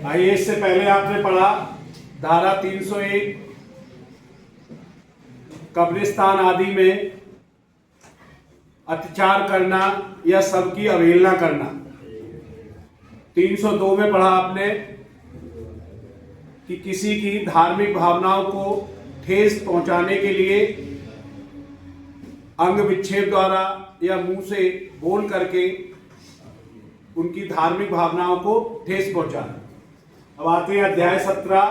आइए, इससे पहले आपने पढ़ा धारा 301 कब्रिस्तान आदि में अत्याचार करना या सबकी अवहेलना करना। 302 में पढ़ा आपने कि किसी की धार्मिक भावनाओं को ठेस पहुंचाने के लिए अंग विक्षेप द्वारा या मुंह से बोल करके उनकी धार्मिक भावनाओं को ठेस पहुंचाना। अब आते हैं अध्याय 17।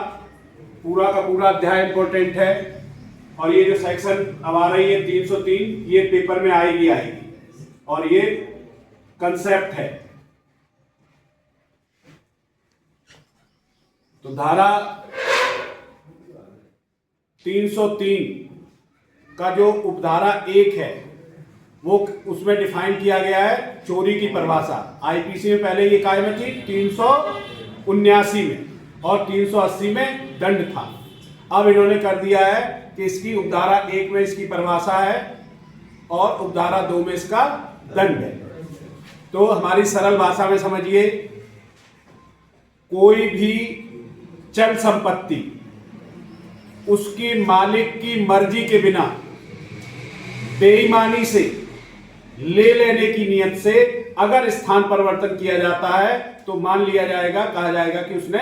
पूरा का पूरा अध्याय इंपॉर्टेंट है और ये जो सेक्शन अब आ रही है 303, ये पेपर में आएगी और ये कंसेप्ट है। तो धारा 303 का जो उपधारा 1 है वो उसमें डिफाइन किया गया है चोरी की परिभाषा। आईपीसी में पहले ये कायम थी 379 में और 380 में दंड था। अब इन्होंने कर दिया है कि इसकी उपधारा 1 में इसकी परिभाषा है और उपधारा 2 में इसका दंड है। तो हमारी सरल भाषा में समझिए, कोई भी चल संपत्ति उसकी मालिक की मर्जी के बिना बेईमानी से ले लेने की नियत से अगर स्थान परिवर्तन किया जाता है तो मान लिया जाएगा, कहा जाएगा कि उसने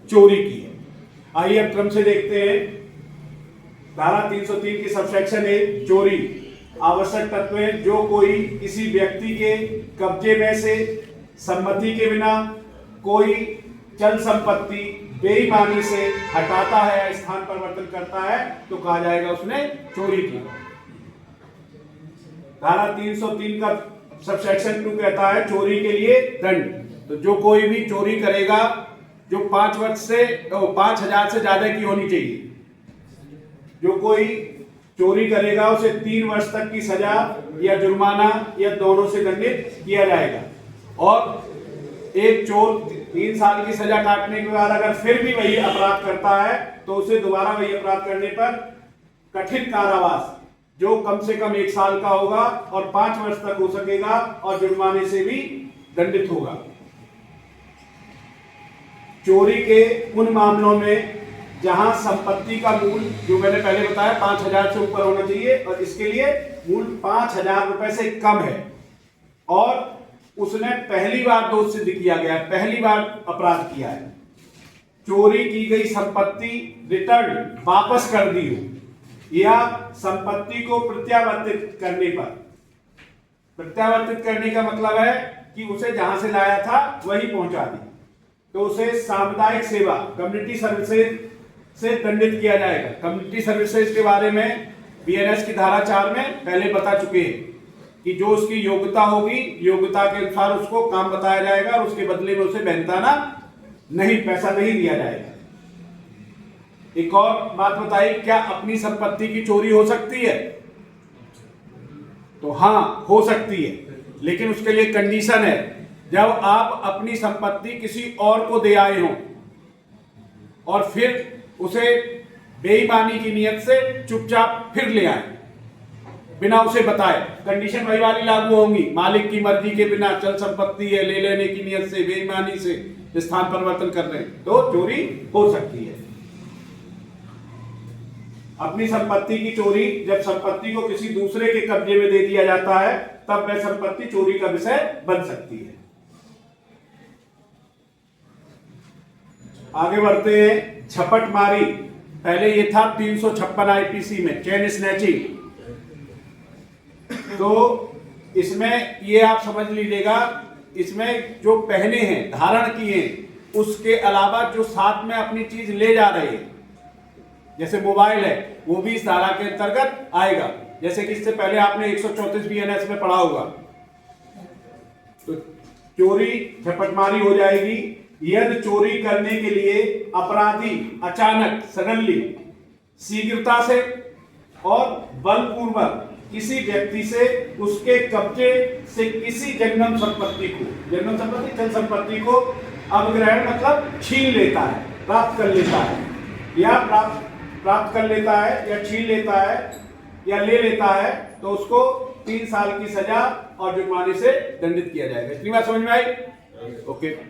चोरी की है। आइए अब क्रम से देखते हैं। धारा 303 की सबसेक्शन ए, चोरी। आवश्यक तत्व है जो कोई किसी व्यक्ति के कब्जे में से सम्मति के बिना कोई चल संपत्ति बेईमानी से हटाता है या स्थान परिवर्तन करता है तो कहा जाएगा उसने चोरी की। धारा 303 का सबसेक्शन 2 कहता है चोरी के लिए दंड। तो जो कोई भी चोरी करेगा जो 5 हजार से ज्यादा की होनी चाहिए, जो कोई चोरी करेगा उसे 3 वर्ष तक की सजा या जुर्माना या दोनों से दंडित किया जाएगा। और एक चोर 3 साल की सजा काटने के बाद अगर फिर भी वही अपराध करता है तो उसे दोबारा वही अपराध करने पर कठिन कारावास जो कम से कम 1 साल का होगा और 5 वर्ष तक हो सकेगा और जुर्माने से भी दंडित होगा। चोरी के उन मामलों में जहां संपत्ति का मूल, जो मैंने पहले बताया, 5,000 से ऊपर होना चाहिए और इसके लिए मूल 5,000 रुपए से कम है और उसने पहली बार दोष सिद्ध किया गया है, पहली बार अपराध किया है, चोरी की गई संपत्ति रिटर्न वापस कर दी हो या संपत्ति को प्रत्यावर्तित करने पर। प्रत्यावर्तित करने का मतलब है कि उसे जहां से लाया था वही पहुंचा दी, तो उसे सामुदायिक सेवा कम्युनिटी सर्विसेज से दंडित किया जाएगा। कम्युनिटी सर्विसेज के बारे में बीएनएस की धारा 4 में पहले बता चुके हैं कि जो उसकी योग्यता होगी, योग्यता के अनुसार उसको काम बताया जाएगा और उसके बदले में उसे मेहनताना नहीं, पैसा नहीं दिया जाएगा। एक और बात बताइए, क्या अपनी संपत्ति की चोरी हो सकती है? तो हाँ, हो सकती है, लेकिन उसके लिए कंडीशन है, जब आप अपनी संपत्ति किसी और को दे आए हो और फिर उसे बेईमानी की नियत से चुपचाप फिर ले आए बिना उसे बताए। कंडीशन वही वाली लागू होंगी, मालिक की मर्जी के बिना चल संपत्ति है, ले लेने की नियत से बेईमानी से स्थान परिवर्तन कर रहे हैं तो चोरी हो सकती है। अपनी संपत्ति की चोरी, जब संपत्ति को किसी दूसरे के कब्जे में दे दिया जाता है तब वह संपत्ति चोरी का विषय बन सकती है। आगे बढ़ते हैं। झपटमारी, पहले ये था 356 आईपीसी में, चेन स्नैचिंग। तो इसमें ये आप समझ लीजिएगा, इसमें जो पहने हैं, धारण किए, उसके अलावा जो साथ में अपनी चीज ले जा रहे हैं, जैसे मोबाइल है, वो भी इस धारा के अंतर्गत आएगा। जैसे कि इससे पहले आपने 134 बीएनएस में पढ़ा होगा। तो चोरी झपटमारी हो जाएगी यदि चोरी करने के लिए अपराधी अचानक, सडनली, शीघ्रता से और बलपूर्वक किसी व्यक्ति से उसके कब्जे से किसी जंगम संपत्ति को, जंगम संपत्ति, चल संपत्ति को अपग्रहण मतलब छीन लेता है, प्राप्त कर लेता है, या प्राप्त कर लेता है या छीन लेता है या ले लेता है, तो उसको 3 साल की सजा और जुर्माने से दंडित किया जाएगा। इतनी बात समझ में आई? ओके।